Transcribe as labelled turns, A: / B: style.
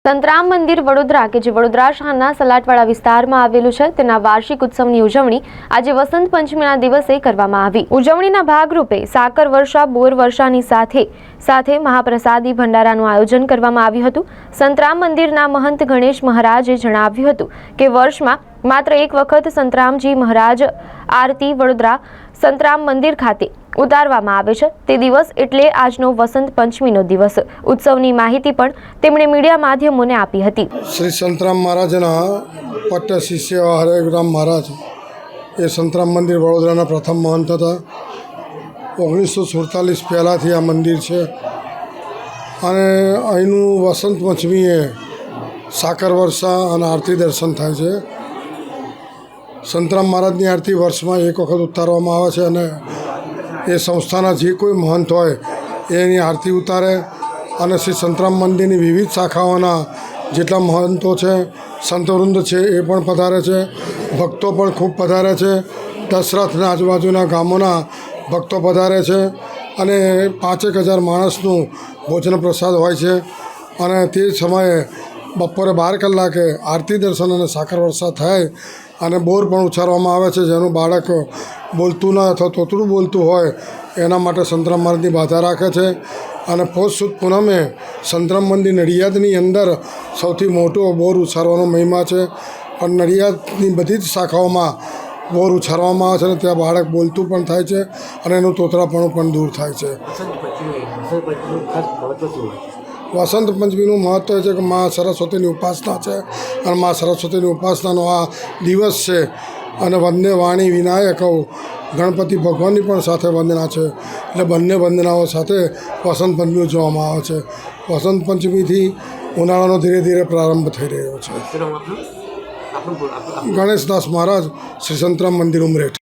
A: સંતરામ મંદિર વડોદરા કે જે વડોદરા શહેરના સલાટવાડા વિસ્તારમાં આવેલું છે તેના વાર્ષિક ઉત્સવની ઉજવણી આજે વસંત પંચમીના દિવસે કરવામાં આવી। ઉજવણીના ભાગરૂપે સાકર વર્ષા બોર વર્ષાની સાથે મહાપ્રસાદી ભંડારાનું આયોજન કરવામાં આવ્યું હતું। સંતરામ મંદિરના મહંત ગણેશ મહારાજે જણાવ્યું હતું કે વર્ષમાં માત્ર એક વખત સંતરામજી મહારાજ આરતી વડોદરા સંતરામ મંદિર ખાતે ઉતારવામાં આવે છે તે દિવસ એટલે આજનો વસંત પંચમીનો દિવસ। ઉત્સવની માહિતી પણ તેમણે મીડિયા માધ્યમોને આપી હતી।
B: શ્રી સંતરામ મહારાજના પટ્ટ શિષ્ય હરેરામ મહારાજ એ સંતરામ મંદિર વડોદરાના પ્રથમ મહંત હતા। 1947 પહેલાંથી આ મંદિર છે અને અહીંનું વસંત પંચમીએ સાકર વર્ષા અને આરતી દર્શન થાય છે। સંતરામ મહારાજની આરતી વર્ષમાં એક વખત ઉતારવામાં આવે છે અને એ સંસ્થાના જે કોઈ મહંત હોય એની આરતી ઉતારે અને શ્રી સંતરામ મંદિરની વિવિધ શાખાઓના જેટલા મહંતો છે સંતવૃંદ છે એ પણ પધારે છે, ભક્તો પણ ખૂબ પધારે છે। દશરથના આજુબાજુના ગામોના ભક્તો પધારે છે અને 5,000 માણસનું ભોજન પ્રસાદ હોય છે અને તે સમયે બપોરે 12 કલાકે આરતી દર્શન અને સાકર વર્ષા થાય અને બોર પણ ઉછારવામાં આવે છે, જેનું બાળક બોલતું ન અથવા તોતડું બોલતું હોય એના માટે સંતરામ મહારાજની બાધા રાખે છે। અને પોષ સુદ પૂનમે સંતરામ મંદિર નડિયાદની અંદર સૌથી મોટો બોર ઉછારવાનો મહિમા છે અને નડિયાદની બધી જ શાખાઓમાં બોર ઉછારવામાં આવે છે અને ત્યાં બાળક બોલતું પણ થાય છે અને એનું તોતરાપણું પણ દૂર થાય છે। વસંત પંચમીનું મહત્ત્વ છે કે મા સરસ્વતીની ઉપાસના છે અને મા સરસ્વતીની ઉપાસનાનો આ દિવસ છે અને વંદે વાણી વિનાયકૌ ગણપતિ ભગવાનની પણ સાથે વંદના છે એટલે બંને વંદનાઓ સાથે વસંત પંચમી ઉજવવામાં આવે છે। વસંત પંચમીથી ઉનાળાનો ધીરે ધીરે પ્રારંભ થઈ રહ્યો છે। ગણેશદાસ મહારાજ શ્રી સંતરામ મંદિર ઉમરેઠ।